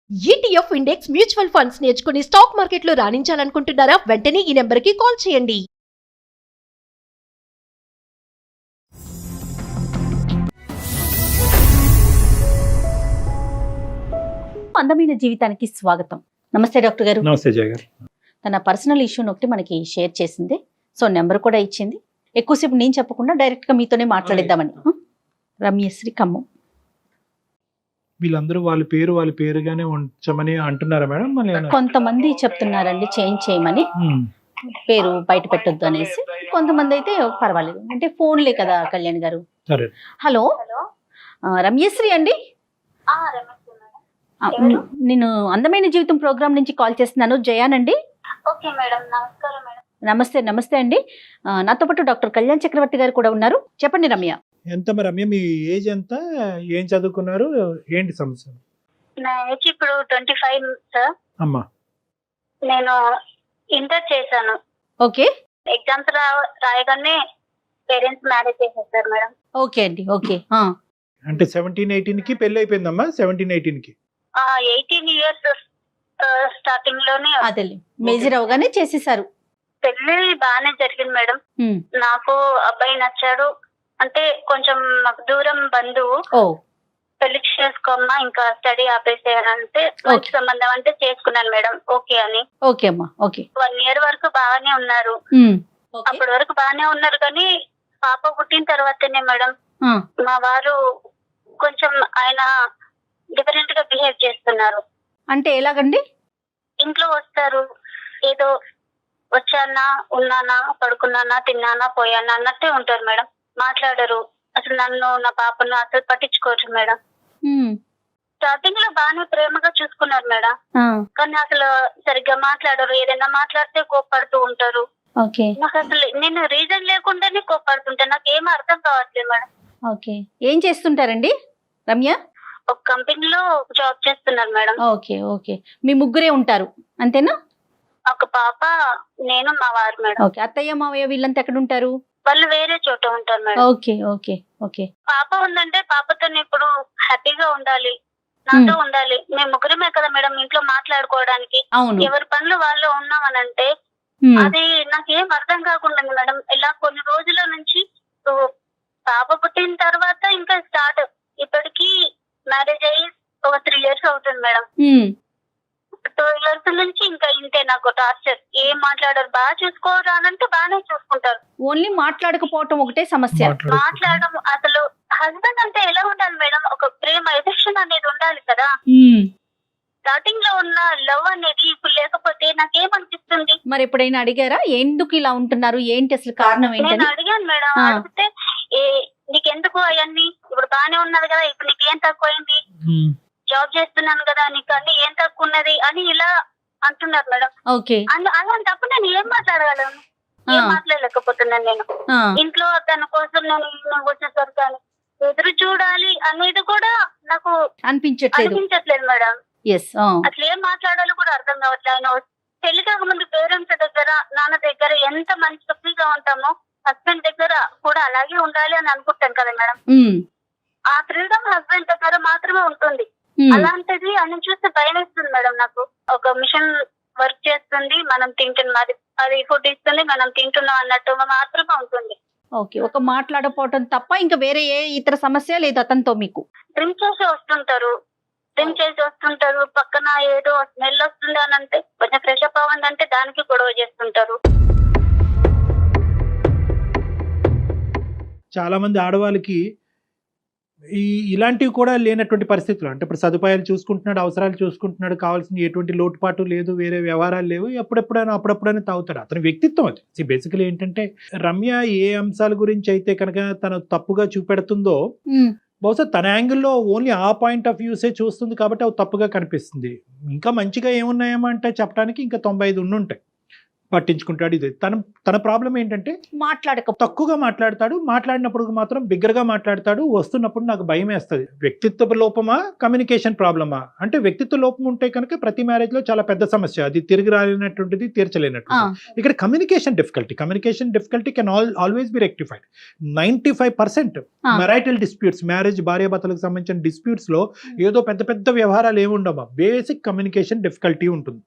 ETF index mutual funds నేర్చుకుని stock మార్కెట్లో రాణించాలనుకుంటున్నారా? వెంటనే ఈ నెంబర్కి కాల్ చేయండి. అందమైన జీవితానికి స్వాగతం. నమస్తే డాక్టర్ గారు. నమస్తే జయ గారు. తన పర్సనల్ ఇష్యూని ఒకటి మనకి షేర్ చేసింది. సో నెంబర్ కూడా ఇచ్చింది. ఎక్కువసేపు నేను చెప్పకుండా డైరెక్ట్ గా మీతోనే మాట్లాడిద్దామని. రమ్యశ్రీ ఖమ్మం. వీళ్ళందరూ వాళ్ళ పేరుగానే ఉంచమని అంటున్నారా మేడం? మళ్ళీ కొంతమంది చెప్తున్నారండి చేంజ్ చేయమని, పేరు బయట పెట్టొద్దు అనేసి. కొంతమంది అయితే పర్వాలేదు అంటే ఫోన్లే కదా కళ్యాణ్ గారు. సరే. హలో, రమ్యశ్రీ అండి. నేను అందమైన జీవితం ప్రోగ్రామ్ నుంచి కాల్ చేస్తున్నాను. జయానండి. ఓకే మేడం, నమస్కారం మేడం. నమస్తే. నమస్తే అండి. నాతో పాటు డాక్టర్ కళ్యాణ్ చక్రవర్తి గారు కూడా ఉన్నారు. చెప్పండి రమ్య. ఎంత మరి రమ్య, మీ ఏజ్ ఎంత, ఏం చదువుకున్నారు, ఏంటి సమస్య? నా ఏజ్ ఇప్పుడు 25 సార్. అమ్మా, నేను ఇంటర్ చేశాను. ఓకే. ఎగ్జామ్స్ రాయగానే పేరెంట్స్ మ్యారేజ్ చేసేసారు మేడం. ఓకే అండి. ఓకే. అంటే 17-18 కి పెళ్లి అయిపోయిందమ్మా? 17-18 కి 18 ఇయర్స్ స్టార్టింగ్ లోనే అదే మేజర్ అవగానే చేసేసారు. పెళ్లి బాగానే జరిగింది మేడం. నాకు అబ్బాయి నచ్చాడు. అంటే కొంచెం మాకు దూరం బంధువు. ఓ, పెళ్లి చేసుకోమ్మా, ఇంకా స్టడీ ఆపేసేయాలంటే మంచి సంబంధం అంటే చేసుకున్నాను మేడం. ఓకే అని. ఓకే అమ్మా. ఓకే. 1 year వరకు బాగానే ఉన్నారు. అప్పటి వరకు బాగానే ఉన్నారు, కానీ పాప పుట్టిన తర్వాతనే మేడం మా వారు కొంచెం ఆయన డిఫరెంట్ గా బిహేవ్ చేస్తున్నారు. అంటే ఎలాగండి? ఇంట్లో వస్తారు, ఏదో వచ్చానా, ఉన్నానా, పడుకున్నానా, తిన్నానా, పోయానా అన్నట్టే ఉంటారు మేడం. మాట్లాడరు. అసలు నన్ను, నా పాపను అసలు పట్టించుకోవచ్చు మేడం. స్టార్టింగ్ లో బాగానే ప్రేమగా చూసుకున్నారు మేడం, కానీ అసలు సరిగ్గా మాట్లాడరు. ఏదైనా మాట్లాడితే కోప్పడుతూ ఉంటారు. నాకు అసలు నేను రీజన్ లేకుండానే కోప్పడుతుంటా. నాకు ఏం అర్థం కావట్లేదు మేడం. ఓకే. ఏం చేస్తుంటారండి రమ్య? ఒక కంపెనీలో జాబ్ చేస్తున్నారు మేడం. ఓకే. ఓకే. మీ ముగ్గురే ఉంటారు అంతేనా? ఒక పాప, నేను, మా వారు మేడం. ఓకే. అత్తయ్య మావయ్య వీళ్ళంతా ఎక్కడ ఉంటారు? వాళ్ళు వేరే చోట ఉంటారు మేడం. ఓకే. ఓకే. ఓకే. పాప ఉందంటే పాపతో ఇప్పుడు హ్యాపీగా ఉండాలి, నాతో ఉండాలి. మేము ముగ్గురమే కదా మేడం ఇంట్లో మాట్లాడుకోవడానికి. అవును. ఎవరి పనులు వాళ్ళు ఉన్నామనంటే అది నాకేం అర్థం కాకుండా మేడం. ఇలా కొన్ని రోజుల నుంచి పాప పుట్టిన తర్వాత ఇంకా స్టార్ట్. ఇప్పటికి మ్యారేజ్ అయ్యి ఒక 3 years అవుతుంది మేడం. 2 years నుంచి ఇంకా ఇంతే నాకు టార్చర్. ఏం మాట్లాడారు, బాగా చూసుకోరు అనంటే బాగానే చూసుకుంటారు. ఓన్లీ మాట్లాడకపోవటం ఒకటే సమస్య. మాట్లాడడం అసలు హస్బెండ్ అంటే ఎలా ఉండాలి మేడం? ఒక ప్రేమ, ఎఫెక్షన్ అనేది ఉండాలి కదా. స్టార్టింగ్ లో ఉన్న లవ్ అనేది ఇప్పుడు లేకపోతే నాకేమనిపిస్తుంది? మరి ఎప్పుడైనా అడిగారా ఎందుకు ఇలా ఉంటున్నారు, ఏంటి అసలు కారణం నేను ఏంటని? అడిగాను మేడం. అడిగితే నీకెందుకు అవన్నీ, ఇప్పుడు బాగానే ఉన్నది కదా, ఇప్పుడు నీకేం తక్కువైంది, జాబ్ చేస్తున్నాను కదా, నీకు అన్ని ఏం తక్కువ ఉన్నది అని ఇలా అంటున్నారు మేడం. ఓకే. అలాంటప్పుడు నేను ఏం మాట్లాడగలను? ఏం మాట్లాడలేకపోతున్నాను నేను. ఇంట్లో తన కోసం నేను వచ్చేసరికి ఎదురు చూడాలి అనేది కూడా నాకు అనిపించట్లేదు మేడం. అసలు ఏం మాట్లాడాలో కూడా అర్థం కావట్లేదు. ఆయన పెళ్లి కాకముందు పేరెంట్స్ దగ్గర, నాన్న దగ్గర ఎంత మంచి ఫ్రీగా ఉంటామో హస్బెండ్ దగ్గర కూడా అలాగే ఉండాలి అని అనుకుంటాం కదా మేడం. ఆ ఫ్రీడమ్ హస్బెండ్ దగ్గర మాత్రమే ఉంటుంది. అలాంటిది అని చూస్తే భయం వేస్తుంది మేడం నాకు. ఒక మిషన్ వర్క్ చేస్తుంది, మనం తింటున్నది, అది ఫుడ్ ఇస్తుంది, మనం తింటున్నాం అన్నట్టు మాత్రమే ఉంటుంది. ఓకే. ఒక మాట్లాడపోవటం తప్ప ఇంకా వేరే ఏ ఇతర సమస్య లేదు అతనితో మీకు? డ్రింక్ చేసి వస్తుంటారు, పక్కన ఏదో స్మెల్ వస్తుంది అని అంటే, కొంచెం ఫ్రెష్ అప్ అవ్వందంటే దానికి గొడవ చేస్తుంటారు. చాలా మంది ఆడవాళ్ళకి ఇలాంటివి కూడా లేనటువంటి పరిస్థితులు. అంటే ఇప్పుడు సదుపాయాలు చూసుకుంటున్నాడు, అవసరాలు చూసుకుంటున్నాడు, కావాల్సిన ఎటువంటి లోటుపాటు లేదు, వేరే వ్యవహారాలు లేవు, అప్పుడప్పుడైనా తాగుతాడు. అతని వ్యక్తిత్వం అది. బేసికలీ ఏంటంటే రమ్య ఏ అంశాల గురించి అయితే కనుక తను తప్పుగా చూపెడుతుందో, బహుశా తన యాంగిల్లో ఓన్లీ ఆ పాయింట్ ఆఫ్ వ్యూసే చూస్తుంది కాబట్టి అవి తప్పుగా కనిపిస్తుంది. ఇంకా మంచిగా ఏమున్నాయేమో అంటే చెప్పడానికి ఇంకా 95 ఉండుంటాయి. పట్టించుకుంటాడు. ఇది తన ప్రాబ్లం ఏంటంటే తక్కువగా మాట్లాడతాడు, మాట్లాడినప్పుడు మాత్రం బిగ్గరగా మాట్లాడతాడు, వస్తున్నప్పుడు నాకు భయం వేస్తుంది. వ్యక్తిత్వ లోపమా కమ్యూనికేషన్ ప్రాబ్లమా అంటే వ్యక్తిత్వ లోపం ఉంటే కనుక ప్రతి మ్యారేజ్ లో చాలా పెద్ద సమస్య, అది తిరిగి రాలేనటువంటిది, తీర్చలేనటువంటిది. ఇక్కడ communication difficulty can always be rectified. 95% marital disputes, marriage భార్యాభర్తలకు సంబంధించిన డిస్ప్యూట్స్ లో ఏదో పెద్ద పెద్ద వ్యవహారాలు ఏముండవా, బేసిక్ కమ్యూనికేషన్ డిఫికల్టీ ఉంటుంది.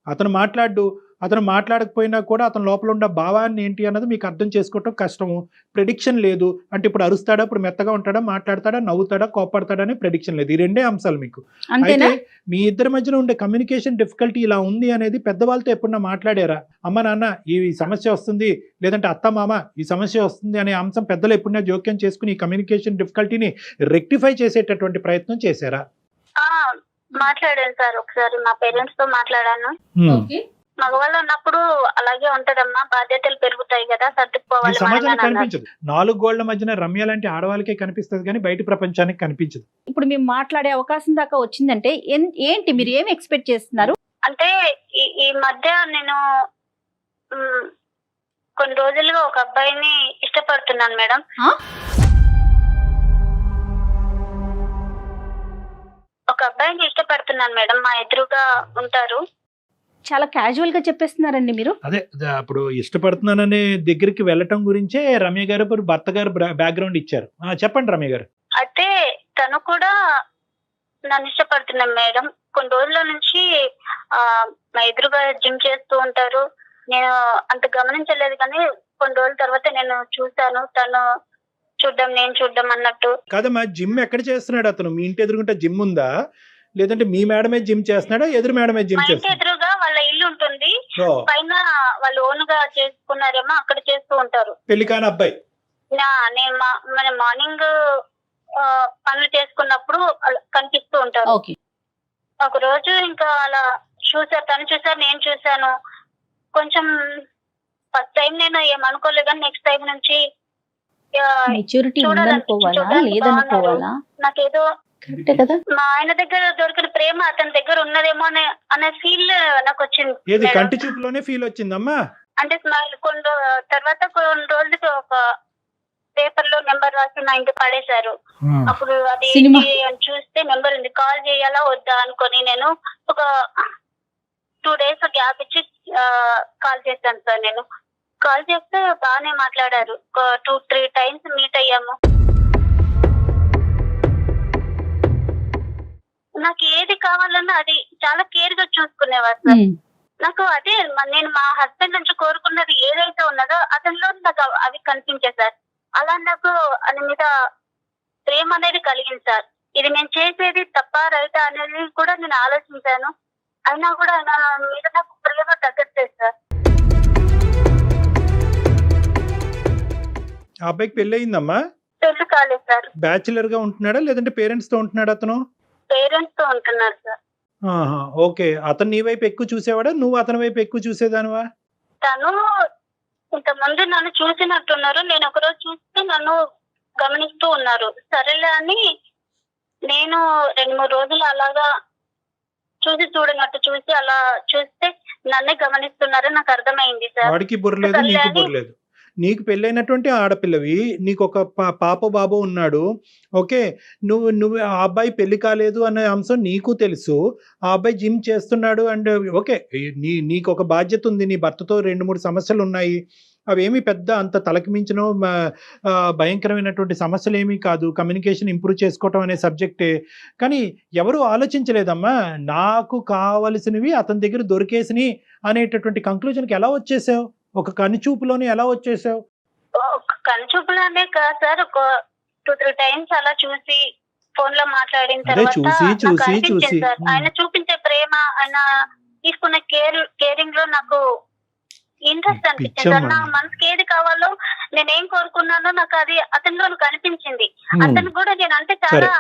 అతను మాట్లాడకపోయినా కూడా అతని లోపల ఉన్న భావాన్ని ఏంటి అన్నది మీకు అర్థం చేసుకోవటం కష్టము. ప్రెడిక్షన్ లేదు అంటే ఇప్పుడు అరుస్తాడా, ఇప్పుడు మెత్తగా ఉంటాడా, మాట్లాడతాడా, నవ్వుతాడా, కోపడతాడా అని ప్రెడిక్షన్ లేదు. ఈ రెండే అంశాలు మీకు. అయితే మీ ఇద్దరి మధ్యన ఉండే కమ్యూనికేషన్ డిఫికల్టీ ఇలా ఉంది అనేది పెద్దవాళ్ళతో ఎప్పుడన్నా మాట్లాడారా? అమ్మ నాన్న ఈ సమస్య వస్తుంది, లేదంటే అత్త మామ ఈ సమస్య వస్తుంది అనే అంశం పెద్దలు ఎప్పుడన్నా జోక్యం చేసుకుని ఈ కమ్యూనికేషన్ డిఫికల్టీని రెక్టిఫై చేసేటటువంటి ప్రయత్నం చేశారా? మాట్లాడాను సార్, ఒకసారి మా పేరెంట్స్ తో మాట్లాడాను. మగవాళ్ళు ఉన్నప్పుడు అలాగే ఉంటదమ్మా, బాధ్యతలు పెరుగుతాయి కదా, సర్దుకుపోవాలి. సమాజానికి కనిపించదు. 4 గోళ్ల మధ్యన రమ్య లాంటి ఆడవాళ్ళకే కనిపిస్తుంది కానీ బయట ప్రపంచానికి కనిపించదు. ఇప్పుడు మేము మాట్లాడే అవకాశం దాకా వచ్చిందంటే ఏంటి మీరు ఏమి ఎక్స్పెక్ట్ చేస్తున్నారు? అంటే ఈ మధ్య నేను కొన్ని రోజులుగా ఒక అబ్బాయిని ఇష్టపడుతున్నాను మేడం. ఒక అబ్బాయిని ఇష్టపడుతున్నాను మేడం, మా ఎదురుగా ఉంటారు. చాలా క్యాజువల్ గా చెప్పేస్తున్నారండి మీరు. అదే అప్పుడు ఇష్టపడుతున్నాననే దగ్గరికి వెళ్ళటం గురించే రమ్య గారు భర్త గారు బ్యాక్గ్రౌండ్ ఇచ్చారు. చెప్పండి రమ్య గారు. అయితే తను కూడా నన్ను ఇష్టపడుతున్నాను మేడం. కొన్ని రోజుల నుంచి మా ఎదురుగా జిమ్ చేస్తూ ఉంటారు. నేను అంత గమనించలేదు కానీ కొన్ని రోజుల తర్వాత నేను చూసాను, తను చూడ్డం నేను చూడ్డం అన్నట్టు. కాదమ్మా, జిమ్ ఎక్కడ చేస్తున్నాడు అతను? మీ ఇంటి ఎదురుకుంటే జిమ్ ఉందా, లేదంటే మీ మేడమే జిమ్ చేస్తున్నాడా, ఎదురు మేడమే జిమ్ చేస్తున్నాడా? ఎదురుగా వాళ్ళ ఇల్లు ఉంటుంది, పైన వాళ్ళు ఓన్ గా చేసుకున్నారేమో, అక్కడ చేస్తూ ఉంటారు. పెళ్లి కాని అబ్బాయి. నేను మార్నింగ్ పనులు చేసుకున్నప్పుడు కనిపిస్తూ ఉంటారు. ఒక రోజు ఇంకా అలా చూసారు, తను చూసారు, నేను చూసాను. కొంచెం ఫస్ట్ టైం నేను ఏమనుకోలేదు కానీ నెక్స్ట్ టైం నుంచి నాకేదో మా ఆయన దగ్గర దొరికిన ప్రేమ అతని దగ్గర ఉన్నదేమో అనే ఫీల్ నాకు వచ్చింది. కంటి చూపులోనే ఫీల్ వచ్చిందమ్మా. అంటే కొన్ని తర్వాత కొన్ని రోజులకి ఒక పేపర్ లో నెంబర్ రాసి మా ఇంటికి పడేశారు. అప్పుడు అది చూస్తే నెంబర్ ఉంది, కాల్ చేయాలా వద్దా అనుకొని నేను ఒక 2 days గ్యాప్ ఇచ్చి కాల్ చేశాను సార్. నేను కాల్ చేస్తే బాగానే మాట్లాడారు. 2-3 times మీట్ అయ్యాము. నాకు ఏది కావాలన్నా అది చాలా కేర్ గా చూసుకునేవారు సార్. నాకు అదే నేను మా హస్బెండ్ నుంచి కోరుకున్నది ఏదైతే ఉన్నదో అతనిలో నాకు అవి కనిపించాయి సార్. అలా నాకు అని మీద ప్రేమ అనేది కలిగింది సార్. ఇది నేను చేసేది తప్ప రైటా అనేది కూడా నేను ఆలోచించాను. అయినా కూడా నా మీద నాకు ప్రేమ తగ్గట్లేదు సార్. ఆ అబ్బాయికి పెళ్లి అయిందమ్మా? పెళ్లి కాలేదు సార్. బ్యాచిలర్ గా ఉంటున్నాడా లేదంటే పేరెంట్స్ తో ఉంటున్నాడా? అతను పేరెంట్స్ తో ఉంటున్నారు సార్. ఓకే. అతను నీ వైపు ఎక్కువ చూసేవాడా, నువ్వు అతని వైపు ఎక్కువ చూసేదానివా? తను ఇంతకుముందు నన్ను చూసినట్టున్నారు, నేను ఒకరోజు చూస్తే నన్ను గమనిస్తూ ఉన్నారు. సరేలే అని నేను 2-3 రోజులు అలాగా చూడనట్టు చూసి అలా చూస్తే నన్నే గమనిస్తున్నారు, నాకు అర్థమైంది సార్. వాడికి బుర్రలేదు, నీకు బుర్రలేదు. నీకు పెళ్ళైనటువంటి ఆడపిల్లవి, నీకు ఒక పాప బాబు ఉన్నాడు. ఓకే, నువ్వు ఆ అబ్బాయి పెళ్లి కాలేదు అనే అంశం నీకు తెలుసు. ఆ అబ్బాయి జిమ్ చేస్తున్నాడు అండ్ ఓకే, నీకు ఒక బాధ్యత ఉంది, నీ భర్తతో 2-3 సమస్యలు ఉన్నాయి. అవేమి పెద్ద అంత తలకి మించిన భయంకరమైనటువంటి సమస్యలు ఏమీ కాదు. కమ్యూనికేషన్ ఇంప్రూవ్ చేసుకోవటం అనే సబ్జెక్టే. కానీ ఎవరు ఆలోచించలేదమ్మా, నాకు కావలసినవి అతని దగ్గర దొరికేసిని అనేటటువంటి కంక్లూజన్కి ఎలా వచ్చేసావు? ఒక కనుచూపులోనే ఎలా వచ్చేసావు? కనుచూపులోనే కాదు సార్, ఒక 2-3 times అలా చూసి ఫోన్ లో మాట్లాడిన తర్వాత ఆయన చూపించే ప్రేమ, ఆయన తీసుకున్న కేరింగ్ లో నాకు ఇంట్రెస్ట్ అనిపించింది సార్. నా మనసుకి ఏది కావాలో నేనేం కోరుకున్నానో నాకు అది అతనిలో కనిపించింది. అతను కూడా నేను అంటే చాలా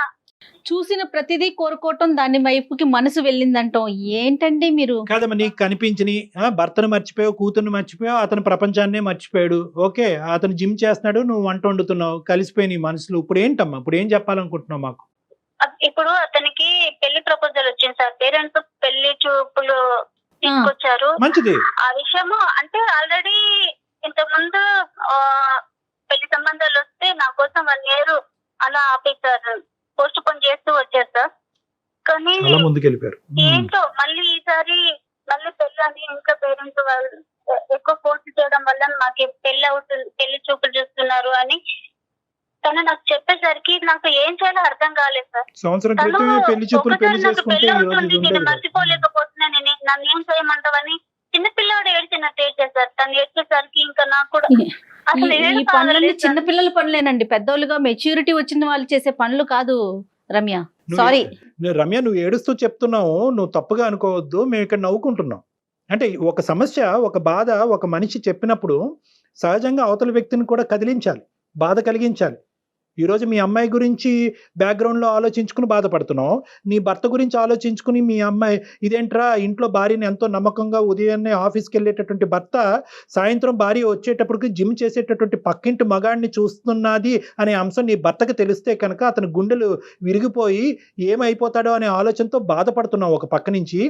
చూసిన ప్రతిదీ కోరుకోవటం, దాని వైపుకి మనసు వెళ్ళిందంటాం. ఏంటండి మీరు? కాదమ్మా, నీకు కనిపించని భర్తను మర్చిపోయావు, కూతుర్ని మర్చిపోయావు, అతని ప్రపంచాన్నే మర్చిపోయాడు. ఓకే, అతను జిమ్ చేస్తున్నాడు, నువ్వు వంట వండుతున్నావు, కలిసిపోయి నీ మనసులో. ఇప్పుడు ఏంటమ్మా, ఇప్పుడు ఏం చెప్పాలనుకుంటున్నావు మాకు? ఇప్పుడు అతనికి పెళ్లి ప్రపోజల్ వచ్చింది సార్. పేరెంట్స్ పెళ్లి చూపులు తీసుకొచ్చారు. మంచిది. ఆ విషయము అంటే ఆల్రెడీ ఇంతకు ముందు పెళ్లి సంబంధాలు వస్తే నా కోసం 1 year అలా ఆపేశారు, పోస్ట్ పోన్ చేస్తూ వచ్చారు సార్. కానీ చాలా ముందుకెళ్ళిపోయారు. ఏంటో మళ్ళీ ఈసారి మళ్ళీ పెళ్లి అని ఇంట్లో పేరెంట్స్ వాళ్ళు ఎక్కువ ఫోర్స్ చేయడం వల్ల మాకు పెళ్లి అవుతుంది, పెళ్లి చూపులు చూస్తున్నారు అని తను నాకు చెప్పేసరికి నాకు ఏం చేయాలో అర్థం కాలేదు సార్. సంవత్సరం తను క్రితమే పెళ్లి చూపులు ఒకసారి పెళ్లి నాకు చేసుకుంటే పెళ్లి ఈ రోజు అవుతుంది, ఇది నేను ఉండేది కాదు. మర్చిపోలేకపోతున్నాను, నన్ను ఏం చేయమంటావని చిన్నపిల్లాడు ఏడ్చినట్టు ఏడ్చేసారు. తను ఏడ్చేసరికి ఇంకా నాకు కూడా అసలు ఈ ఏడుపు పనులన్నీ ఆగలేదు సార్. చిన్నపిల్లల పనులేనండి, పెద్దోళ్ళుగా మెచ్యూరిటీ వచ్చిన వాళ్ళు చేసే పనులు కాదు రమ్య. సారీ రమ్య, నువ్వు ఏడుస్తూ చెప్తున్నావు, నువ్వు తప్పుగా అనుకోవద్దు, మేము ఇక్కడ నవ్వుకుంటున్నాం. అంటే ఒక సమస్య, ఒక బాధ ఒక మనిషి చెప్పినప్పుడు సహజంగా అవతల వ్యక్తిని కూడా కదిలించాలి, బాధ కలిగించాలి. ఈరోజు మీ అమ్మాయి గురించి బ్యాక్గ్రౌండ్లో ఆలోచించుకుని బాధపడుతున్నావు, నీ భర్త గురించి ఆలోచించుకుని మీ అమ్మాయి ఇదేంట్రా ఇంట్లో భార్యని ఎంతో నమ్మకంగా ఉదయాన్నే ఆఫీస్కి వెళ్ళేటటువంటి భర్త సాయంత్రం భార్య వచ్చేటప్పటికి జిమ్ చేసేటటువంటి పక్కింటి మగాడిని చూస్తున్నది అనే అంశం నీ భర్తకు తెలిస్తే కనుక అతని గుండెలు విరిగిపోయి ఏమైపోతాడో అనే ఆలోచనతో బాధపడుతున్నావు. ఒక పక్క నుంచి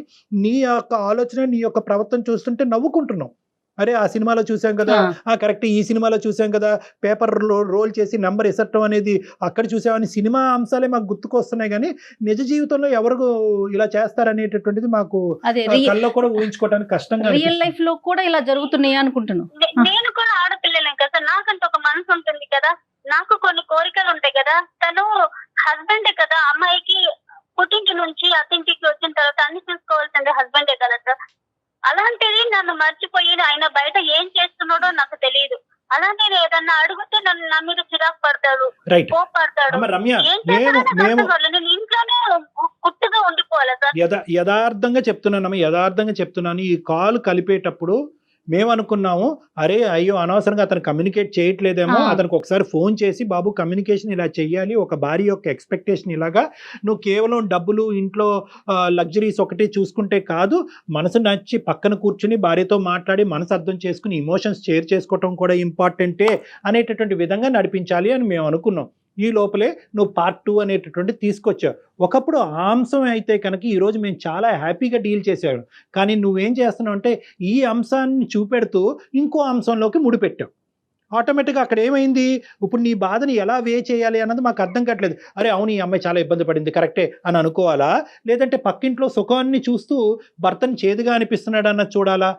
నీ యొక్క ఆలోచన, నీ యొక్క ప్రవర్తన చూస్తుంటే నవ్వుకుంటున్నావు. అరే ఆ సినిమాలో చూసాం కదా, కరెక్ట్, ఈ సినిమాలో చూసాం కదా, పేపర్ రోల్ చేసి నెంబర్ ఎసట్టడం అనేది అక్కడ చూసామని సినిమా అంశాలే మాకు గుర్తుకొస్తున్నాయి, కానీ నిజ జీవితంలో ఎవరు ఇలా చేస్తారనేటటువంటిది మాకు కల్లో కూడా ఊహించుకోవడానికి కష్టంగా. రియల్ లైఫ్ లో కూడా ఇలా జరుగుతున్నాయి అనుకుంటున్నాను. నేను కూడా ఆడపిల్లలేం కదా, నాకంత ఒక మనసు ఉంటుంది కదా, నాకు కొన్ని కోరికలు ఉంటాయి కదా. తను హస్బెండే కదా, అమ్మాయికి పుట్టింటి నుంచి అత్తింటికి వచ్చిన తర్వాత అన్ని చూసుకోవాల్సిందే హస్బెండే కదా సార్. అలాంటిది నన్ను మర్చిపోయి ఆయన బయట ఏం చేస్తున్నాడో నాకు తెలియదు. అలా నేను ఏదన్నా అడిగితే నన్ను నా మీద చిరాకు పడతాడు, కోపడతాడు. నేను ఇంట్లోనే కుట్టుగా ఉండిపోవాలి సార్. యథార్థంగా చెప్తున్నాను, ఈ కాల్ కలిపేటప్పుడు మేము అనుకున్నాము, అరే అయ్యో అనవసరంగా అతను కమ్యూనికేట్ చేయట్లేదేమో, అతనికి ఒకసారి ఫోన్ చేసి బాబు కమ్యూనికేషన్ ఇలా చెయ్యాలి, ఒక భార్య యొక్క ఎక్స్పెక్టేషన్ ఇలాగా, నువ్వు కేవలం డబ్బులు ఇంట్లో లగ్జరీస్ ఒకటి చూసుకుంటే కాదు, మనసు నచ్చి పక్కన కూర్చుని భార్యతో మాట్లాడి మనసు అర్థం చేసుకుని ఇమోషన్స్ షేర్ చేసుకోవటం కూడా ఇంపార్టెంటే అనేటటువంటి విధంగా నడిపించాలి అని మేము అనుకున్నాం. ఈ లోపలే నువ్వు Part 2 అనేటటువంటి తీసుకొచ్చావు. ఒకప్పుడు ఆ అంశం అయితే కనుక ఈరోజు మేము చాలా హ్యాపీగా డీల్ చేసాము, కానీ నువ్వేం చేస్తున్నావు అంటే ఈ అంశాన్ని చూపెడుతూ ఇంకో అంశంలోకి ముడిపెట్టావు. ఆటోమేటిక్గా అక్కడ ఏమైంది, ఇప్పుడు నీ బాధని ఎలా వే చేయాలి అన్నది మాకు అర్థం కావట్లేదు. అరే అవును ఈ అమ్మాయి చాలా ఇబ్బంది పడింది కరెక్టే అని అనుకోవాలా, లేదంటే పక్కింట్లో సుఖాన్ని చూస్తూ భర్తని చేదుగా అనిపిస్తున్నాడు అన్నది చూడాలా?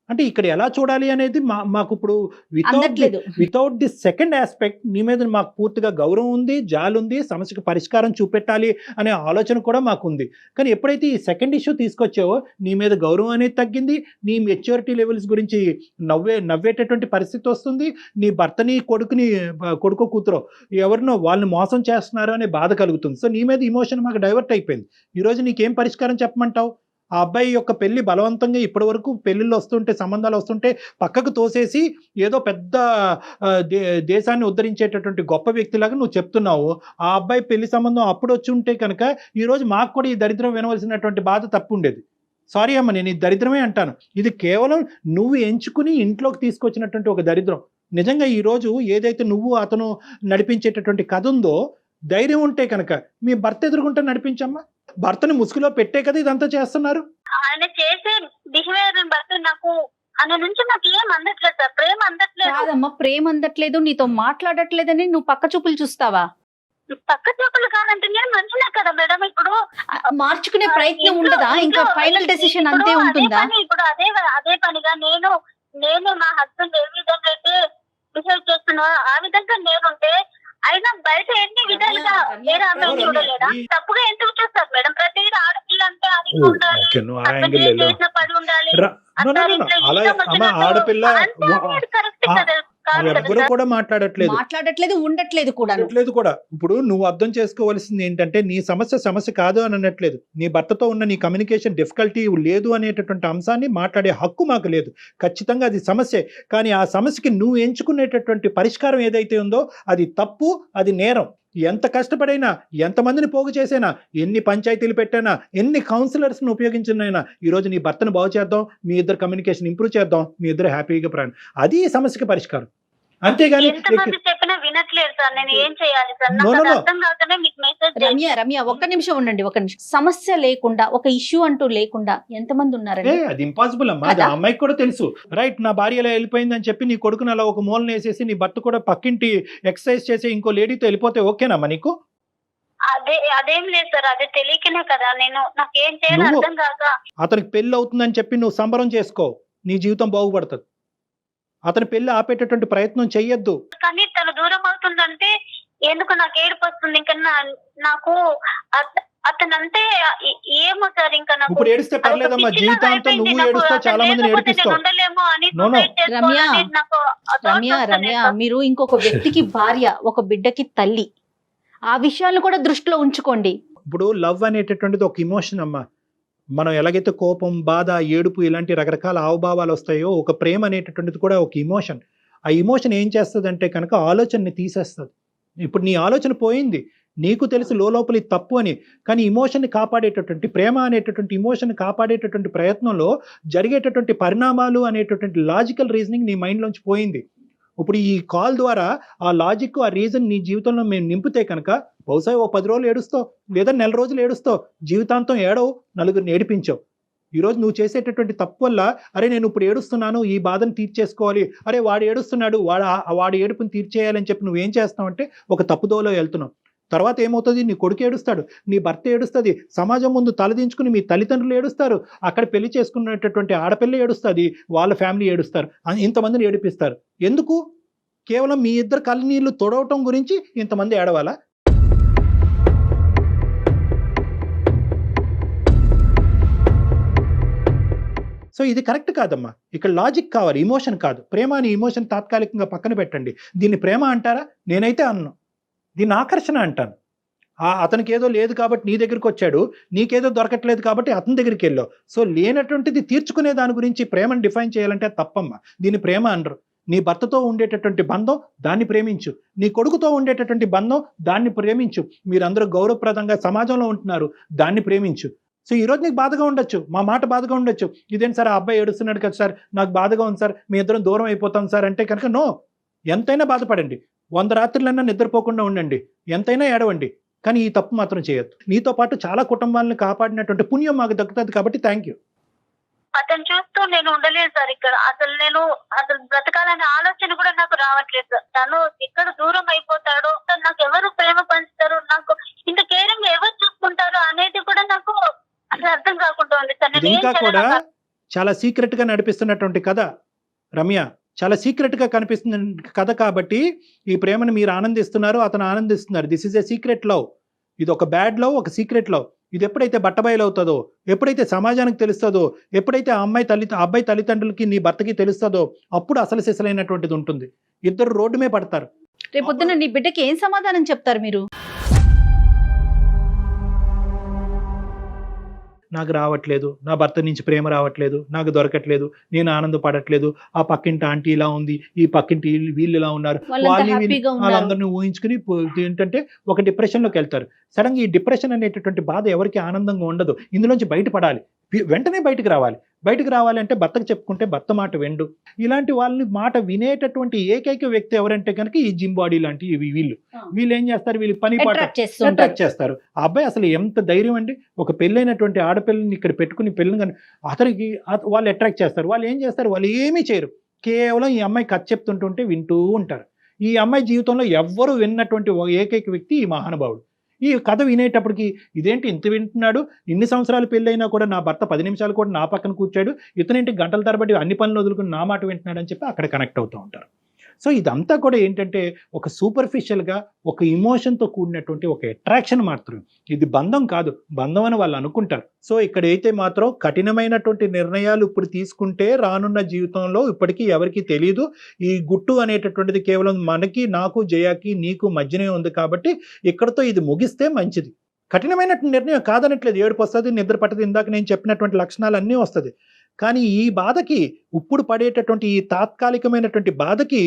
అంటే ఇక్కడ ఎలా చూడాలి అనేది మాకు ఇప్పుడు వితౌట్ ది సెకండ్ ఆస్పెక్ట్ నీ మీద మాకు పూర్తిగా గౌరవం ఉంది, జాలి ఉంది, సమస్యకు పరిష్కారం చూపెట్టాలి అనే ఆలోచన కూడా మాకు ఉంది. కానీ ఎప్పుడైతే ఈ సెకండ్ ఇష్యూ తీసుకొచ్చావో నీ మీద గౌరవం అనేది తగ్గింది, నీ మెచ్యూరిటీ లెవెల్స్ గురించి నవ్వేటటువంటి పరిస్థితి వస్తుంది, నీ భర్తని కొడుకు కూతురో ఎవరినో వాళ్ళని మోసం చేస్తున్నారు అనే బాధ కలుగుతుంది. సో నీ మీద ఇమోషన్ మాకు డైవర్ట్ అయిపోయింది. ఈరోజు నీకేం పరిష్కారం చెప్పమంటావు? ఆ అబ్బాయి యొక్క పెళ్లి బలవంతంగా ఇప్పటి వరకు పెళ్లిళ్ళు వస్తుంటే, సంబంధాలు వస్తుంటే పక్కకు తోసేసి ఏదో పెద్ద దేశాన్ని ఉద్ధరించేటటువంటి గొప్ప వ్యక్తిలాగా నువ్వు చెప్తున్నావు. ఆ అబ్బాయి పెళ్లి సంబంధం అప్పుడు వచ్చి ఉంటే కనుక ఈరోజు మాకు కూడా ఈ దరిద్రం వినవలసినటువంటి బాధ తప్పు ఉండేది. సారీ అమ్మ, నేను ఈ దరిద్రమే అంటాను. ఇది కేవలం నువ్వు ఎంచుకుని ఇంట్లోకి తీసుకొచ్చినటువంటి ఒక దరిద్రం. నిజంగా ఈరోజు ఏదైతే నువ్వు అతను నడిపించేటటువంటి కథ ఉందో, ధైర్యం ఉంటే కనుక మీ భర్త ఎదురుకుంటే నడిపించమ్మా. భర్తని ముసుగులో పెట్టే కదా ఇదంతా చేస్తున్నారు. ఆయన చేసే బిహేవియర్ బట్టి నాకు ఆయన నుంచి నాకు ఏం అందట్లేదు సార్, ప్రేమ అందట్లేదు. కాదమ్మా, ప్రేమ అందట్లేదు, నీతో మాట్లాడట్లేదని నువ్వు పక్క చూపులు చూస్తావా? పక్క చూపులు కాదంటే నేను మంచిదే కదా మేడం. ఇప్పుడు మార్చుకునే ప్రయత్నం ఉండదా? ఇంకా ఫైనల్ డెసిషన్ అంతే ఉంటుందా? ఇప్పుడు అదే పనిగా నేను మా హస్బెండ్ ఏ విధంగా అయితే బిహేవ్ చేస్తున్నా ఆ విధంగా నేనుంటే అయినా బయట ఎన్ని విధాలుగా వేరే అమ్మాయిని చూడలేదా? తప్పుగా ఎందుకు చూస్తారు మేడం? ప్రతి ఆడపిల్ల అంటే అది ఉండాలి, చేసిన పని ఉండాలి, ఎవరు కూడా మాట్లాడట్లేదు ఉండట్లేదు కూడా. ఇప్పుడు నువ్వు అర్థం చేసుకోవాల్సింది ఏంటంటే నీ సమస్య కాదు అని అనట్లేదు, నీ భర్తతో ఉన్న నీ కమ్యూనికేషన్ డిఫికల్టీ లేదు అనేటటువంటి అంశాన్ని మాట్లాడే హక్కు మాకు లేదు. ఖచ్చితంగా అది సమస్యే, కానీ ఆ సమస్యకి నువ్వు ఎంచుకునేటటువంటి పరిష్కారం ఏదైతే ఉందో అది తప్పు, అది నేరం. ఎంత కష్టపడైనా, ఎంతమందిని పోగు చేసైనా, ఎన్ని పంచాయతీలు పెట్టైనా, ఎన్ని కౌన్సిలర్స్ని ఉపయోగించినైనా ఈరోజు నీ భర్తను బాగు చేద్దాం, మీ ఇద్దరు కమ్యూనికేషన్ ఇంప్రూవ్ చేద్దాం, మీ ఇద్దరు హ్యాపీగా ప్రయాణం, అది ఈ సమస్యకి పరిష్కారం. అంతేగాని చెప్పినా వినట్లేదు సార్, నేను ఏం చేయాలి సార్? No, నాకు no, అది no. అర్థం కాకనే మీకు మెసేజ్ రమ్య ఒక్క నిమిషం ఉండండి, ఒక నిమిషం. సమస్య లేకుండా, ఒక ఇష్యూ అంటూ లేకుండా ఎంతమంది ఉన్నారండి? అది ఇంపాసిబుల్ అమ్మా, అది కదా? ఆ అమ్మాయికి కూడా తెలుసు. రైట్, నా భార్య ఇలా వెళ్ళిపోయిందని చెప్పి నీ కొడుకుని అలా ఒక మూలన వేసేసి నీ భర్త కూడా పక్కింటి ఎక్సర్సైజ్ చేసి ఇంకో లేడీతో వెళ్ళిపోతే ఓకేనమ్మా నీకు? అదేం లేదు సార్, అది తెలియకనే కదా నేను, నాకేం చేయాలి నువ్వు- అర్థం కాక. అతనికి పెళ్లి అవుతుందని చెప్పి నువ్వు సంబరం చేసుకో, నీ జీవితం బాగుపడుతుంది. అతని పెళ్లి ఆపేటటువంటి ప్రయత్నం చెయ్యొద్దు. కానీ తను దూరం అవుతుందంటే ఎందుకు నాకు ఏడుపు వస్తుంది. ఇంకా నాకు అతనంటే ఏమో సార్, ఇంకా నాకు ఇప్పుడు ఏడిస్తే పర్లేదమ్మా, జీవితాంతం నువ్వు ఏడుస్తావు, చాలా మందిని ఏడిపిస్తావు. ఉండలేమో అని No, no. నాకు రమ్య మీరు ఇంకొక వ్యక్తికి భార్య, ఒక బిడ్డకి తల్లి, ఆ విషయాలను కూడా దృష్టిలో ఉంచుకోండి. ఇప్పుడు లవ్ అనేటటువంటిది ఒక ఇమోషన్ అమ్మా. మనం ఎలాగైతే కోపం, బాధ, ఏడుపు ఇలాంటి రకరకాల హావభావాలు వస్తాయో, ఒక ప్రేమ అనేటటువంటిది కూడా ఒక ఇమోషన్. ఆ ఇమోషన్ ఏం చేస్తుంది అంటే కనుక ఆలోచనని తీసేస్తుంది. ఇప్పుడు నీ ఆలోచన పోయింది, నీకు తెలుసు లోపల ఇది తప్పు అని, కానీ ఇమోషన్ని కాపాడేటటువంటి, ప్రేమ అనేటటువంటి ఇమోషన్ని కాపాడేటటువంటి ప్రయత్నంలో జరిగేటటువంటి పరిణామాలు అనేటటువంటి లాజికల్ రీజనింగ్ నీ మైండ్లోంచి పోయింది. ఇప్పుడు ఈ కాల్ ద్వారా ఆ లాజిక్, ఆ రీజన్ నీ జీవితంలో మేము నింపితే కనుక బహుశా ఓ 10 రోజులు ఏడుస్తావు, లేదా నెల రోజులు ఏడుస్తావు, జీవితాంతం ఏడవు, నలుగురిని ఏడిపించావు. ఈరోజు నువ్వు చేసేటటువంటి తప్పు వల్ల, అరే నేను ఇప్పుడు ఏడుస్తున్నాను, ఈ బాధను తీర్చేసుకోవాలి, అరే వాడు ఏడుస్తున్నాడు, వాడి ఏడుపుని తీర్చేయాలని చెప్పి నువ్వేం చేస్తావంటే ఒక తప్పుదోలో వెళ్తున్నావు. తర్వాత ఏమవుతుంది, నీ కొడుకు ఏడుస్తాడు, నీ భర్త ఏడుస్తుంది, సమాజం ముందు తలదించుకుని మీ తల్లిదండ్రులు ఏడుస్తారు, అక్కడ పెళ్లి చేసుకున్నటువంటి ఆడపిల్ల ఏడుస్తుంది, వాళ్ళ ఫ్యామిలీ ఏడుస్తారు, ఇంతమందిని ఏడిపిస్తారు. ఎందుకు? కేవలం మీ ఇద్దరు కళ్ళనీళ్ళు తొడవటం గురించి ఇంతమంది ఏడవాలా? సో ఇది కరెక్ట్ కాదమ్మా. ఇక్కడ లాజిక్ కావాలి, ఇమోషన్ కాదు. ప్రేమ అని ఇమోషన్ తాత్కాలికంగా పక్కన పెట్టండి. దీన్ని ప్రేమ అంటారా? నేనైతే అన్ను, దీన్ని ఆకర్షణ అంటాను. అతనికి ఏదో లేదు కాబట్టి నీ దగ్గరికి వచ్చాడు, నీకేదో దొరకట్లేదు కాబట్టి అతని దగ్గరికి వెళ్ళావు. సో లేనటువంటిది తీర్చుకునే దాని గురించి ప్రేమను డిఫైన్ చేయాలంటే తప్పమ్మా. దీన్ని ప్రేమ అనరు. నీ భర్తతో ఉండేటటువంటి బంధం, దాన్ని ప్రేమించు. నీ కొడుకుతో ఉండేటటువంటి బంధం, దాన్ని ప్రేమించు. మీరందరూ గౌరవప్రదంగా సమాజంలో ఉంటున్నారు, దాన్ని ప్రేమించు. సో ఈరోజు నీకు బాధగా ఉండొచ్చు, మా మాట బాధగా ఉండొచ్చు, ఇదేంటి సార్ ఆ అబ్బాయి ఏడుస్తున్నాడు కదా సార్, నాకు బాధగా ఉంది సార్, మీ ఇద్దరం దూరం అయిపోతాం సార్ అంటే కనుక నో, ఎంతైనా బాధపడండి, 100 రాత్రులన్నా నిద్రపోకుండా ఉండండి, ఎంతైనా ఏడవండి, కానీ ఈ తప్పు మాత్రం చేయొద్దు. నీతో పాటు చాలా కుటుంబాలను కాపాడినటువంటి పుణ్యం మాకు దక్కుతుంది కాబట్టి థ్యాంక్ యూ. అతను చూస్తూ నేను ఉండలేదు సార్ ఇక్కడ. అసలు బ్రతకాలనే ఆలోచన కూడా నాకు రావట్లేదు సార్. తను ఇక్కడ దూరం అయిపోతాడు, నాకు ఎవరు ప్రేమ పంచుతారు, నాకు ఇంత కేరింగ్ ఎవరు చూసుకుంటారు అనేది కూడా నాకు అసలు అర్థం కాకుండా ఉంది సార్. ఇది ఇంకా కూడా చాలా సీక్రెట్ గా నడిపిస్తున్నటువంటి కథ రమ్య, చాలా సీక్రెట్ గా కనిపిస్తున్న కథ కాబట్టి ఈ ప్రేమను మీరు ఆనందిస్తున్నారు, అతను ఆనందిస్తున్నారు. This is a secret love. ఇది ఒక బ్యాడ్ లవ్, ఒక సీక్రెట్ లవ్. ఇది ఎప్పుడైతే బట్టబయలవుతుందో, ఎప్పుడైతే సమాజానికి తెలుస్తుందో, ఎప్పుడైతే ఆ అబ్బాయి తల్లిదండ్రులకి నీ భర్తకి తెలుస్తుందో, అప్పుడు అసలు సిసలైనటువంటిది ఉంటుంది. ఇద్దరు రోడ్డు మీద పడతారు. రేపొద్దున నీ బిడ్డకి ఏం సమాధానం చెప్తారు మీరు? నాకు రావట్లేదు, నా భర్త నుంచి ప్రేమ రావట్లేదు, నాకు దొరకట్లేదు, నేను ఆనందపడట్లేదు, ఆ పక్కింటి ఆంటీ ఇలా ఉంది, ఈ పక్కింటి వీళ్ళు ఇలా ఉన్నారు, వాళ్ళందరినీ ఊహించుకుని ఏంటంటే ఒక డిప్రెషన్లోకి వెళ్తారు. సడన్గా ఈ డిప్రెషన్ అనేటటువంటి బాధ ఎవరికి ఆనందంగా ఉండదు. ఇందులోంచి బయటపడాలి, వెంటనే బయటకు రావాలి అంటే భర్తకు చెప్పుకుంటే భర్త మాట వెండు. ఇలాంటి వాళ్ళని మాట వినేటటువంటి ఏకైక వ్యక్తి ఎవరంటే కనుక ఈ జిమ్ బాడీ లాంటి వీళ్ళు ఏం చేస్తారు, వీళ్ళు పని పాట అట్రాక్ట్ చేస్తారు. ఆ అబ్బాయి అసలు ఎంత ధైర్యం అండి, ఒక పెళ్ళైనటువంటి ఆడపిల్లని ఇక్కడ పెట్టుకుని పెళ్ళిని కానీ అతనికి వాళ్ళు అట్రాక్ట్ చేస్తారు. వాళ్ళు ఏం చేస్తారు, వాళ్ళు ఏమీ చేయరు, కేవలం ఈ అమ్మాయి కథ చెప్తుంటుంటే వింటూ ఉంటారు. ఈ అమ్మాయి జీవితంలో ఎవ్వరు విన్నటువంటి ఏకైక వ్యక్తి ఈ మహానుభావుడు. ఈ కథ వినేటప్పటికి ఇదేంటి ఇంత వింటున్నాడు, ఇన్ని సంవత్సరాలు పెళ్ళైనా కూడా నా భర్త 10 నిమిషాలు కూడా నా పక్కన కూర్చాడు, ఇతనేంటి గంటల తరబడి అన్ని పనులు వదులుకుని నా మాట వింటున్నాడు అని చెప్పి అక్కడ కనెక్ట్ అవుతూ ఉంటారు. సో ఇదంతా కూడా ఏంటంటే ఒక సూపర్ఫిషియల్గా ఒక ఇమోషన్తో కూడినటువంటి ఒక అట్రాక్షన్ మాత్రం. ఇది బంధం కాదు, బంధం అని వాళ్ళు అనుకుంటారు. సో ఇక్కడైతే మాత్రం కఠినమైనటువంటి నిర్ణయాలు ఇప్పుడు తీసుకుంటే రానున్న జీవితంలో ఇప్పటికీ ఎవరికి తెలియదు. ఈ గుట్టు అనేటటువంటిది కేవలం మనకి, నాకు, జయాకి, నీకు మధ్యనే ఉంది కాబట్టి ఇక్కడతో ఇది ముగిస్తే మంచిది. కఠినమైనటువంటి నిర్ణయం కాదనట్లేదు, ఏడుపు వస్తుంది, నిద్ర పట్టదు, ఇందాక నేను చెప్పినటువంటి లక్షణాలు అన్నీ వస్తుంది. కానీ ఈ బాధకి, ఇప్పుడు పడేటటువంటి ఈ తాత్కాలికమైనటువంటి బాధకి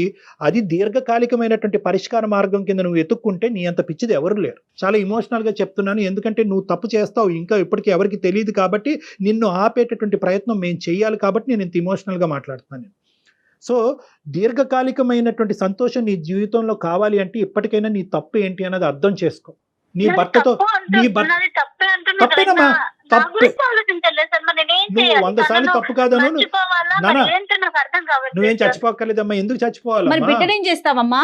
అది దీర్ఘకాలికమైనటువంటి పరిష్కార మార్గం కింద నువ్వు ఎత్తుక్కుంటే నీ అంత పిచ్చిది ఎవరు లేరు. చాలా ఇమోషనల్గా చెప్తున్నాను, ఎందుకంటే నువ్వు తప్పు చేస్తావు ఇంకా ఇప్పటికీ ఎవరికి తెలియదు కాబట్టి నిన్ను ఆపేటటువంటి ప్రయత్నం మేము చేయాలి కాబట్టి నేను ఇంత ఇమోషనల్గా మాట్లాడుతున్నాను. సో దీర్ఘకాలికమైనటువంటి సంతోషం నీ జీవితంలో కావాలి అంటే ఇప్పటికైనా నీ తప్పు ఏంటి అన్నది అర్థం చేసుకో. నీ భర్తతో తప్పేనమ్మా, తప్పే. నువ్వు 100 సార్లు తప్పు కాదను. నానా నువ్వేం చచ్చిపోక్కర్లేదమ్మా. ఎందుకు మరి చచ్చిపోవాలమ్మా? బిడ్డనేం చేస్తావమ్మా?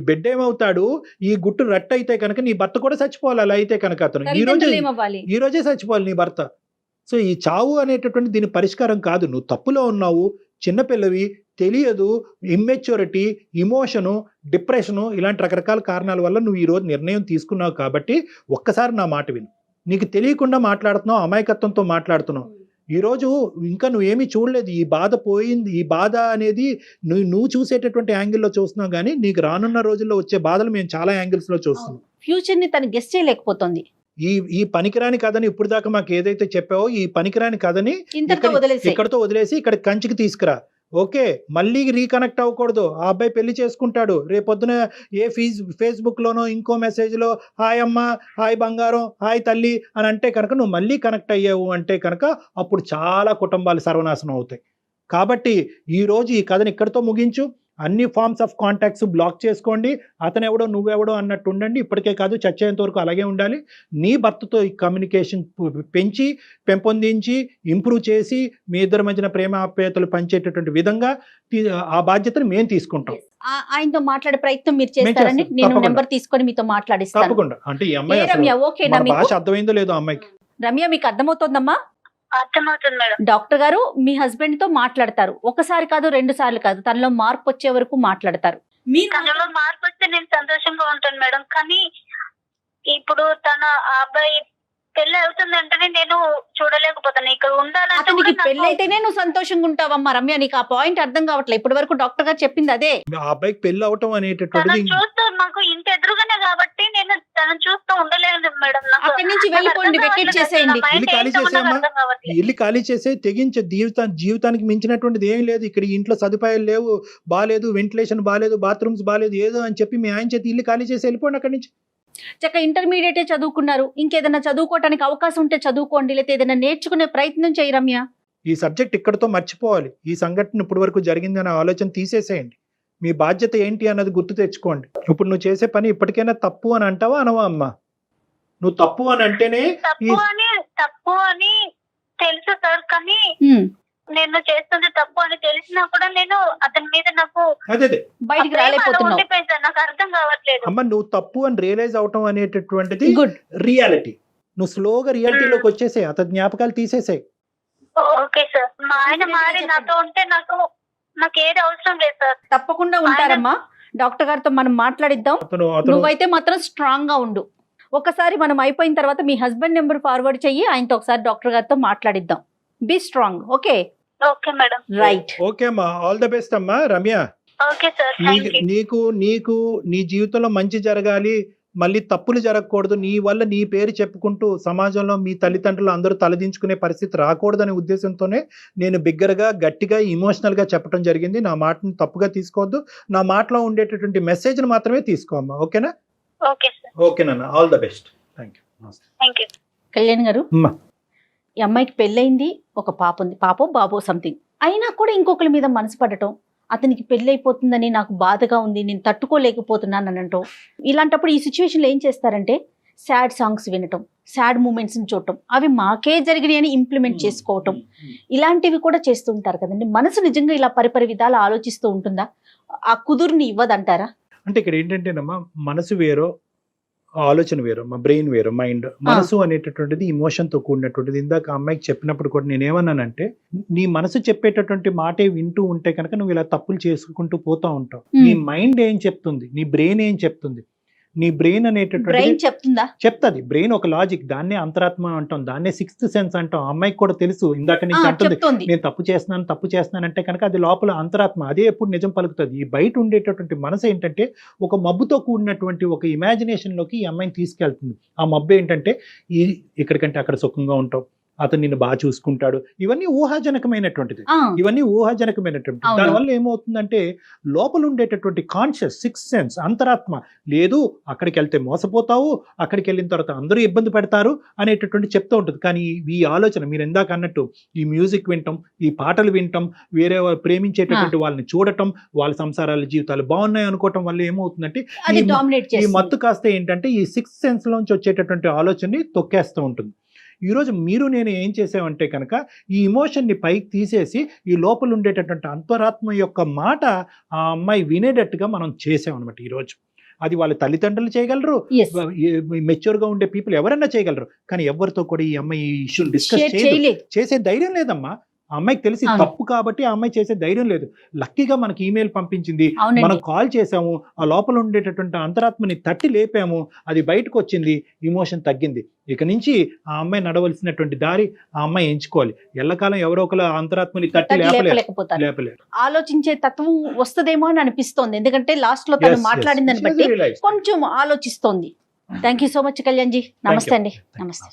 బిడ్డ ఏమవుతాడు? ఈ గుట్టు రట్టు అయితే కనుక నీ భర్త కూడా చచ్చిపోవాలి. అలా అయితే కనుక అతను తల్లిదండ్రులు ఏమవ్వాలి? ఈ రోజే చచ్చిపోవాలి నీ భర్త. సో ఈ చావు అనేటటువంటి దీని పరిష్కారం కాదు. నువ్వు తప్పులో ఉన్నావు, చిన్నపిల్లవి, తెలియదు, ఇమ్మెచ్యూరిటీ, ఇమోషను, డిప్రెషను, ఇలాంటి రకరకాల కారణాల వల్ల నువ్వు ఈ రోజు నిర్ణయం తీసుకున్నావు. కాబట్టి ఒక్కసారి నా మాట విను. నీకు తెలియకుండా మాట్లాడుతున్నావు, అమాయకత్వంతో మాట్లాడుతున్నావు. ఈరోజు ఇంకా నువ్వేమీ చూడలేదు. ఈ బాధ పోయింది. ఈ బాధ అనేది నువ్వు చూసేటటువంటి యాంగిల్లో చూస్తున్నావు, కానీ నీకు రానున్న రోజుల్లో వచ్చే బాధలు మేము చాలా యాంగిల్స్లో చూస్తున్నాం. ఫ్యూచర్ ని తను గెస్ట్ చేయలేకపోతుంది. ఈ పనికిరాని కథని ఇప్పుడు దాకా మాకు ఏదైతే చెప్పావో ఈ పనికిరాని కథని ఇక్కడతో వదిలేసి ఇక్కడ కంచికి తీసుకురా. ఓకే, మళ్ళీ రీకనెక్ట్ అవ్వకూడదు. ఆ అబ్బాయి పెళ్లి చేసుకుంటాడు. రేపొద్దున ఏ ఫేస్బుక్ లోనో ఇంకో మెసేజ్ లో హాయ్ అమ్మ, హాయ్ బంగారం, హాయ్ తల్లి అని అంటే కనుక నువ్వు మళ్ళీ కనెక్ట్ అయ్యావు అంటే కనుక అప్పుడు చాలా కుటుంబాలు సర్వనాశనం అవుతాయి. కాబట్టి ఈ రోజు ఈ కథని ఇక్కడితో ముగించు. అన్ని ఫార్మ్స్ ఆఫ్ కాంటాక్ట్స్ బ్లాక్ చేసుకోండి. అతను ఎవడో నువ్వెవడో అన్నట్టు ఉండండి. ఇప్పటికే కాదు, చచ్చేంత వరకు అలాగే ఉండాలి. నీ భర్తతో ఈ కమ్యూనికేషన్ పెంపొందించి ఇంప్రూవ్ చేసి మీ ఇద్దరి మధ్యన ప్రేమ ఆప్యాయతలు పంచేటటువంటి విధంగా ఆ బాధ్యతను మేము తీసుకుంటాం. ఆయనతో మాట్లాడే ప్రయత్నం మీరు చేస్తారని నేను నెంబర్ తీసుకొని మీతో మాట్లాడిస్తాను. తప్పకుండా. అంటే ఈ అమ్మాయి భాష అర్థమైందో లేదో అమ్మాయికి. రమ్య, మీకు అర్థమవుతోందమ్మా? అర్థమవుతుంది మేడం. డాక్టర్ గారు మీ హస్బెండ్ తో మాట్లాడతారు. ఒకసారి కాదు, 2 సార్లు కాదు, తనలో మార్పు వచ్చే వరకు మాట్లాడతారు. తనలో మార్పు వస్తే నేను సంతోషంగా ఉంటాను మేడం. కానీ ఇప్పుడు తన అబ్బాయి పెళ్లి అవుతుందంటేనే నేను చూడలేకపోతాను. ఇక్కడ ఉండాలంటే అతనికి పెళ్లి అయితేనే నువ్వు సంతోషంగా ఉంటావమ్మా. రమ్య, నీకు ఆ పాయింట్ అర్థం కావట్లేదు. ఇప్పటి వరకు డాక్టర్ గారు చెప్పింది అదే. ఆ అబ్బాయికి పెళ్లి అవటం అనేటటువంటిది చూస్తూ నాకు ఇంత ఎదురుగానే కాబట్టి నేను తనను చూస్తూ ఉండలేదు మేడం. అక్కడి నుంచి వెళ్ళిపోండి, వెకేట్ చేసేయండి. ఇల్లు ఖాళీ చేసేయమ్మా. ఇల్లు ఖాళీ చేసే తెగించే జీవితానికి మించినటువంటిది ఏమీ లేదు. ఇక్కడ ఇంట్లో సదుపాయాలు లేవు, బాలేదు, వెంటిలేషన్ బాలేదు, బాత్రూమ్స్ బాలేదు, ఏదో అని చెప్పి మీ ఆయన చేతి ఇల్లు ఖాళీ చేసి వెళ్ళిపోండి అక్కడి నుంచి. చక్క ఇంటర్మీడియటే చదువుకున్నారు. ఇంకేదైనా చదువుకోవటానికి అవకాశం ఉంటే చదువుకోండి, లేకపోతే ఏదైనా నేర్చుకునే ప్రయత్నం చేయి రమ్య. ఈ సబ్జెక్ట్ ఇక్కడతో మర్చిపోవాలి. ఈ సంఘటన ఇప్పటి వరకు జరిగిందనే ఆలోచన తీసేసేయండి. మీ బాధ్యత ఏంటి అన్నది గుర్తు తెచ్చుకోండి. ఇప్పుడు నువ్వు చేసే పని ఇప్పటికైనా తప్పు అని అంటావా అనవా అమ్మా? నువ్వు తప్పు అని అంటేనే తప్పు అని తెలుసు సార్, కానీ నేను చేస్తుంది తప్పు అని తెలిసినా కూడా నేను అతని మీద నాకు బయటికి రాలేకపోతున్నావు. నాకు అర్థం కావట్లేదు. అమ్మ, నువ్వు తప్పు అని రియలైజ్ అవటం అనేటటువంటిది రియాలిటీ. నువ్వు స్లోగా రియాలిటీలోకి వచ్చేసే, అతని జ్ఞాపకాలు తీసేసాయి. Okay sir. మా ఆయన మారి నాతో ఉంటే నాకు ఏది అవసరం లేదు సార్. తప్పకుండా ఉంటారమ్మా. డాక్టర్ గారితో మనం మాట్లాడిద్దాం. నువ్వైతే మాత్రం స్ట్రాంగ్ గా ఉండు. ఒకసారి మనం అయిపోయిన తర్వాత మీ హస్బెండ్ నెంబర్ ఫార్వర్డ్ చెయ్యి, ఆయనతో ఒకసారి డాక్టర్ గారితో మాట్లాడిద్దాం. Be strong. Okay okay madam. Right. Okay అమ్మా, ఆల్ ద బెస్ట్ అమ్మా. Ramya, okay sir. నీకు నీ జీవితంలో మంచి జరగాలి, మళ్ళీ తప్పులు జరగకూడదు, నీ వల్ల నీ పేరు చెప్పుకుంటూ సమాజంలో మీ తల్లిదండ్రులు అందరూ తలదించుకునే పరిస్థితి రాకూడదనే ఉద్దేశంతోనే నేను బిగ్గరగా, గట్టిగా, ఇమోషనల్ గా చెప్పడం జరిగింది. నా మాటను తప్పుగా తీసుకోవద్దు. నా మాటలో ఉండేటటువంటి మెసేజ్ మాత్రమే తీసుకో అమ్మా. ఓకేనా? Okay sir. ఓకేనా? All the best. Thank you. Kalyan గారు, ఈ అమ్మాయికి పెళ్ళయింది, ఒక పాప ఉంది, పాపో బాబో సంథింగ్. అయినా కూడా ఇంకొకరి మీద మనసు పడటం, అతనికి పెళ్ళి అయిపోతుందని నాకు బాధగా ఉంది, నేను తట్టుకోలేకపోతున్నాను అని అంటాం. ఇలాంటప్పుడు ఈ సిచ్యువేషన్లో ఏం చేస్తారంటే సాడ్ సాంగ్స్ వినటం, సాడ్ మూమెంట్స్ని చూడటం, అవి మాకే జరిగినాయి అని ఇంప్లిమెంట్ చేసుకోవటం, ఇలాంటివి కూడా చేస్తూ ఉంటారు కదండి. మనసు నిజంగా ఇలా పరిపరి విధాలు ఆలోచిస్తూ ఉంటుందా? ఆ కుదురుని ఇవ్వదంటారా? అంటే ఇక్కడ ఏంటంటేనమ్మా, మనసు వేరో ఆలోచన వేరు, మా బ్రెయిన్ వేరు, మైండ్. మనసు అనేటటువంటిది ఇమోషన్ తో కూడినటువంటిది. ఇందాక అమ్మాయికి చెప్పినప్పుడు కూడా నేనేమన్నానంటే, నీ మనసు చెప్పేటటువంటి మాటే వింటూ ఉంటే కనుక నువ్వు ఇలా తప్పులు చేసుకుంటూ పోతా ఉంటావు. నీ మైండ్ ఏం చెప్తుంది, నీ బ్రెయిన్ ఏం చెప్తుంది? నీ బ్రెయిన్ అనేటటువంటి చెప్తుంది. బ్రెయిన్ ఒక లాజిక్, దాన్నే అంతరాత్మ అంటాం, దాన్నే 6th సెన్స్ అంటాం. అమ్మాయికి కూడా తెలుసు, ఇందాక నుంచి అంటుంది నేను తప్పు చేస్తున్నాను అంటే కనుక అది లోపల అంతరాత్మ, అదే ఎప్పుడు నిజం పలుకుతుంది. ఈ బయట ఉండేటటువంటి మనసు ఏంటంటే ఒక మబ్బుతో కూడినటువంటి ఒక ఇమాజినేషన్ లోకి ఈ అమ్మాయిని తీసుకెళ్తుంది. ఆ మబ్బు ఏంటంటే ఇక్కడికంటే అక్కడ సుఖంగా ఉంటావు, అతను నిన్ను బాగా చూసుకుంటాడు, ఇవన్నీ ఊహాజనకమైనటువంటిది. ఇవన్నీ ఊహాజనకమైనటువంటి. అవును. దానివల్ల ఏమవుతుందంటే లోపల ఉండేటటువంటి కాన్షియస్ సిక్స్త్ సెన్స్, అంతరాత్మ, లేదు అక్కడికి వెళ్తే మోసపోతావు, అక్కడికి వెళ్ళిన తర్వాత అందరూ ఇబ్బంది పెడతారు అనేటటువంటి చెప్తూ ఉంటుంది. కానీ ఈ ఆలోచన మీరు ఇందాక అన్నట్టు ఈ మ్యూజిక్ వినటం, ఈ పాటలు వినటం, వేరే ప్రేమించేటటువంటి వాళ్ళని చూడటం, వాళ్ళ సంసారాల జీవితాలు బాగున్నాయి అనుకోవటం వల్ల ఏమవుతుందంటే అది ఈ డామినేట్ ఈ చేస్తుంది. మత్తు కాస్త ఏంటంటే ఈ సిక్స్త్ సెన్స్ లోంచి వచ్చేటటువంటి ఆలోచనని తొక్కేస్తూ ఉంటుంది. ఈరోజు మీరు నేను ఏం చేసామంటే కనుక ఈ ఇమోషన్ని పైకి తీసేసి ఈ లోపల ఉండేటటువంటి అంతరాత్మ యొక్క మాట ఆ అమ్మాయి వినేటట్టుగా మనం చేసామన్నమాట ఈరోజు. అది వాళ్ళ తల్లిదండ్రులు చేయగలరు, Yes. మెచ్యూర్ గా ఉండే పీపుల్ ఎవరైనా చేయగలరు, కానీ ఎవరితో కూడా ఈ అమ్మాయి ఈ ఇష్యూని డిస్కస్ Share చేయలేదు. చేసే ధైర్యం లేదమ్మా. ఆ అమ్మాయికి తెలిసి అవును. తప్పు కాబట్టి ఆ అమ్మాయి చేసే ధైర్యం లేదు. లక్కీగా మనకి ఈమెయిల్ పంపించింది, మనం అవునండి. కాల్ చేసాము, ఆ లోపల ఉండేటటువంటి అంతరాత్మని తట్టి లేపాము, అది బయటకు వచ్చింది, ఇమోషన్ తగ్గింది. ఇక నుంచి ఆ అమ్మాయి నడవలసినటువంటి దారి ఆ అమ్మాయి ఎంచుకోవాలి. ఎల్లకాలం ఎవరో ఒకరు అంతరాత్మని తట్టి లేపలేకపోతారు. లేపలేరు. ఆలోచించే తత్వం వస్తుందేమో అని అనిపిస్తోంది, ఎందుకంటే లాస్ట్ లో తను మాట్లాడిందని బట్టి కొంచెం ఆలోచిస్తోంది. Thank you so much Kalyan ji. నమస్తే అండి. నమస్తే.